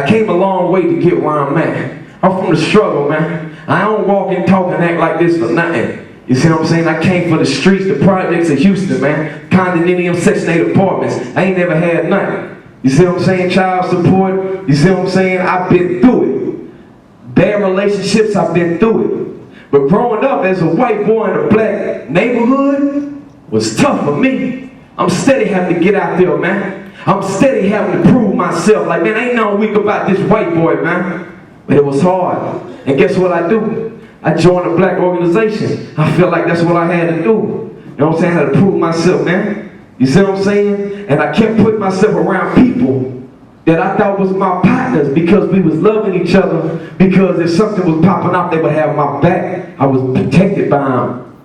I came a long way to get where I'm at. I'm from the struggle, man. I don't walk and talk and act like this for nothing. You see what I'm saying? I came for the streets, the projects of Houston, man. Condominium, Section 8 apartments. I ain't never had nothing. You see what I'm saying? Child support. You see what I'm saying? I've been through it. Bad relationships, I've been through it. But growing up as a white boy in a black neighborhood was tough for me. I'm steady having to get out there, man. I'm steady having to prove myself. Like, man, ain't nothing weak about this white boy, man. But it was hard. And guess what I do? I joined a black organization. I felt like that's what I had to do. You know what I'm saying? I had to prove myself, man. You see what I'm saying? And I kept putting myself around people that I thought was my partners because we was loving each other. Because if something was popping up, they would have my back. I was protected by them.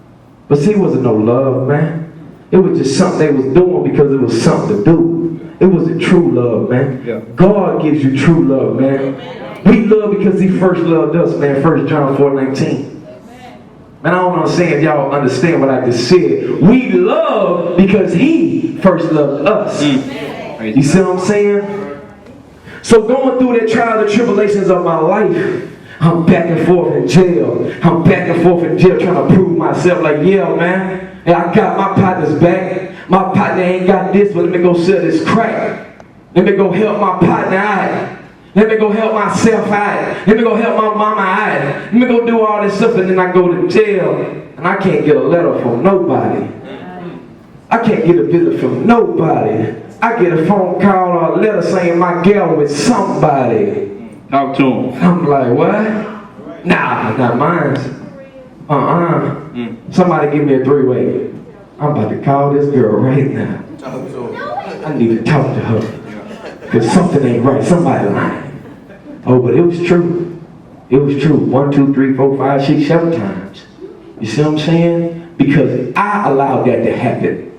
But see, it wasn't no love, man. It was just something they was doing because it was something to do. It wasn't true love, man. Yeah. God gives you true love, man. We love because he first loved us, man. 1 John 4:19. Man, I don't understand if y'all understand what I just said. We love because he first loved us. You see what I'm saying? So going through the trials and tribulations of my life, I'm back and forth in jail. I'm back and forth in jail trying to prove myself like, yeah, man. And I got my partner's back. My partner ain't got this, but let me go sell this crack. Let me go help my partner out. Let me go help myself out. Let me go help my mama out. Let me go do all this stuff, and then I go to jail and I can't get a letter from nobody. I can't get a visit from nobody. I get a phone call or a letter saying my gal with somebody. Talk to him. I'm like, what? Nah, not mine. Somebody give me a three-way. I'm about to call this girl right now. I need to talk to her. Because something ain't right. Somebody lying. Oh, but it was true. It was true. 1, 2, 3, 4, 5, 6, 7 times. You see what I'm saying? Because I allowed that to happen.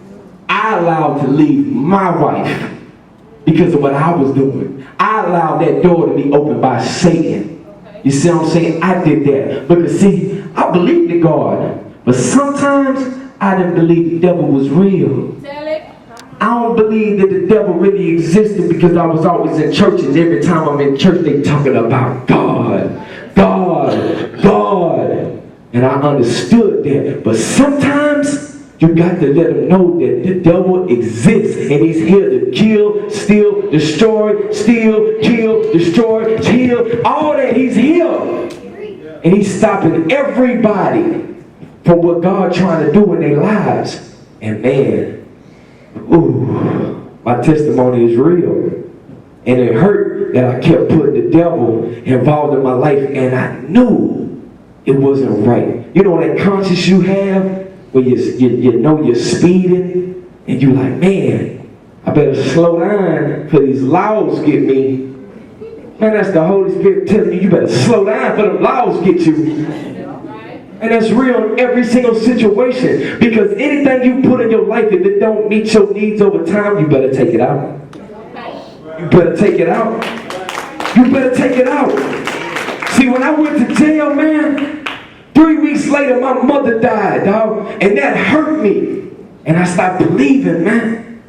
I allowed to leave my wife because of what I was doing. I allowed that door to be opened by Satan. You see what I'm saying? I did that. Because see, I believed in God. But sometimes I didn't believe the devil was real. I don't believe that the devil really existed because I was always in church, and every time I'm in church they talking about God, God, God. And I understood that. But sometimes you got to let them know that the devil exists and he's here to kill, steal, destroy, steal, kill, destroy, kill, all that. He's here. And he's stopping everybody from what God trying to do in their lives. And man, ooh, my testimony is real. And it hurt that I kept putting the devil involved in my life, and I knew it wasn't right. You know that conscience you have where you know you're speeding and you're like, man, I better slow down for these laws get me. Man, that's the Holy Spirit telling you, you better slow down for the laws get you. And that's real in every single situation. Because anything you put in your life, if it don't meet your needs over time, you better take it out. You better take it out. You better take it out. See, when I went to jail, man, 3 weeks later, my mother died, dog. And that hurt me. And I stopped believing, man.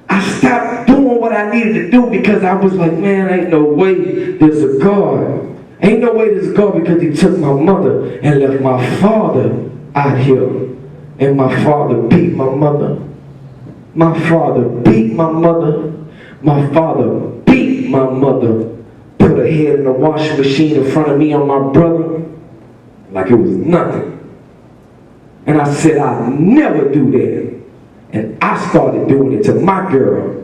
I stopped doing what I needed to do because I was like, man, ain't no way there's a God. Ain't no way there's a God, because he took my mother and left my father out here. And my father beat my mother. My father beat my mother. My father beat my mother. Put her head in the washing machine in front of me and my brother like it was nothing. And I said, I'll never do that. And I started doing it to my girl.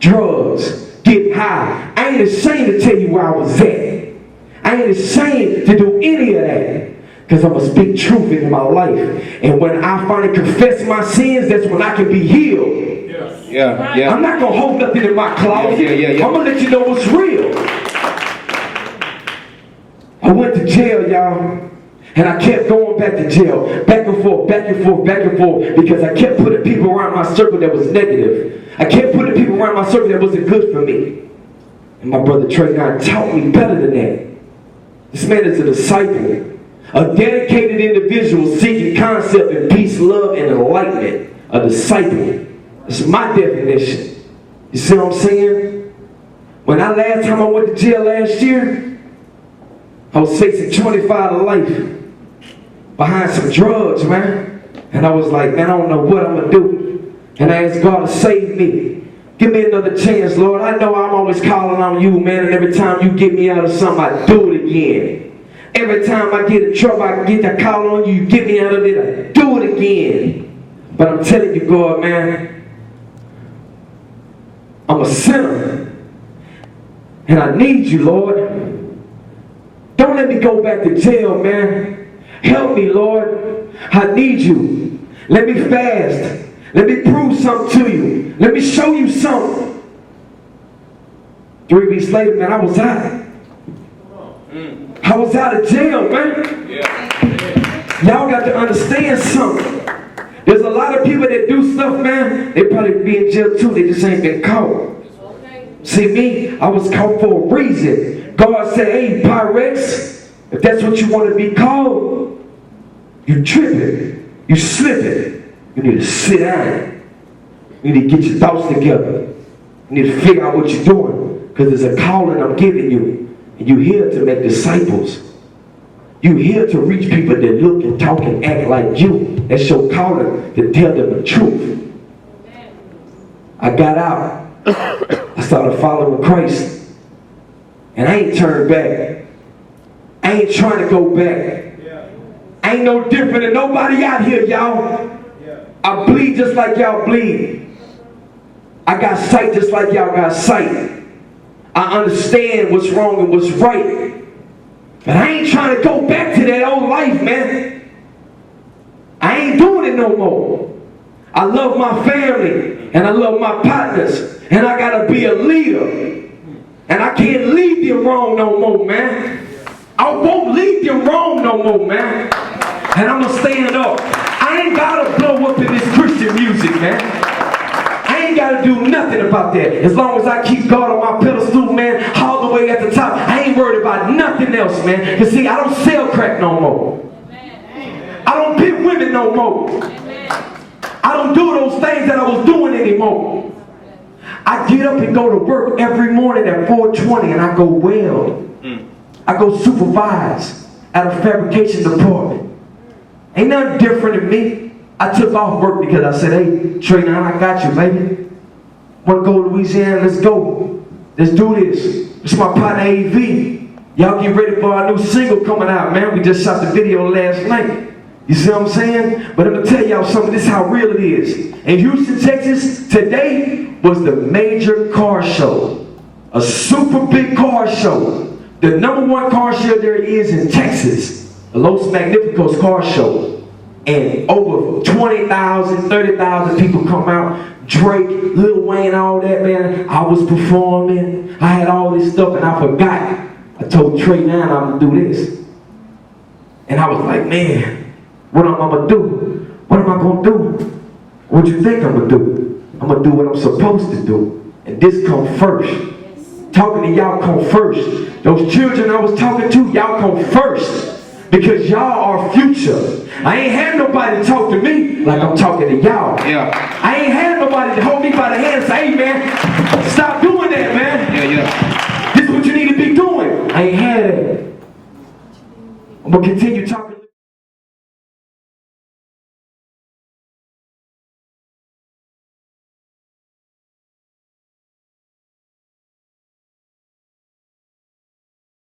Drugs, getting high. I ain't ashamed to tell you where I was at. I ain't ashamed to do any of that. Because I'm going to speak truth into my life. And when I finally confess my sins, that's when I can be healed. Yeah. I'm not going to hold nothing in my closet. I'm going to let you know what's real. I went to jail, y'all. And I kept going back to jail. Back and forth, back and forth, back and forth. Because I kept putting people around my circle that was negative. I kept putting people around my circle that wasn't good for me. And my brother Trey God taught me better than that. This man is a disciple, a dedicated individual seeking concept in peace, love, and enlightenment. A disciple. That's my definition. You see what I'm saying? When last time I went to jail last year, I was facing 25 to life behind some drugs, man. And I was like, man, I don't know what I'm going to do. And I asked God to save me. Give me another chance, Lord. I know I'm always calling on you, man. And every time you get me out of something, I do it again. Every time I get in trouble, I get that call on you. You get me out of it, I do it again. But I'm telling you, God, man, I'm a sinner. And I need you, Lord. Don't let me go back to jail, man. Help me, Lord. I need you. Let me fast. Let me prove something to you. Let me show you something. 3 weeks later, man, I was out. I was out of jail, man. Y'all got to understand something. There's a lot of people that do stuff, man. They probably be in jail too. They just ain't been caught. See me, I was caught for a reason. God said, hey, PyRexx, if that's what you want to be called, you tripping, you slipping. You need to sit down. You need to get your thoughts together. You need to figure out what you're doing. Because there's a calling I'm giving you. And you're here to make disciples. You're here to reach people that look and talk and act like you. That's your calling, to tell them the truth. I got out. I started following Christ. And I ain't turned back. I ain't trying to go back. I ain't no different than nobody out here, y'all. I bleed just like y'all bleed. I got sight just like y'all got sight. I understand what's wrong and what's right. But I ain't trying to go back to that old life, man. I ain't doing it no more. I love my family and I love my partners. And I gotta be a leader. And I can't lead them wrong no more, man. I won't lead them wrong no more, man. And I'm gonna stand up. I ain't gotta blow up in this Christian music, man. I ain't gotta do nothing about that. As long as I keep God on my pedestal, man, all the way at the top, I ain't worried about nothing else, man. Cause see, I don't sell crack no more. I don't pit women no more. I don't do those things that I was doing anymore. I get up and go to work every morning at 4:20 and I go weld. I go supervise at a fabrication department. Ain't nothing different than me. I took off work because I said, hey, Trina, I got you, baby. Want to go to Louisiana? Let's go. Let's do this. It's my partner, AV. Y'all get ready for our new single coming out, man. We just shot the video last night. You see what I'm saying? But I'm going to tell y'all something. This is how real it is. In Houston, Texas, today was the major car show. A super big car show. The #1 car show there is in Texas. The Los Magnificos car show. And over 20,000, 30,000 people come out. Drake, Lil Wayne, all that, man. I was performing. I had all this stuff and I forgot. I told Trey now I'm going to do this. And I was like, man, what am I going to do? What am I going to do? What you think I'm going to do? I'm going to do what I'm supposed to do. And this come first. Talking to y'all come first. Those children I was talking to, y'all come first. Because y'all are future. I ain't had nobody to talk to me like I'm talking to y'all. I ain't had nobody to hold me by the hand and say, hey man, stop doing that, man. This is what you need to be doing. I ain't had it. I'm going to continue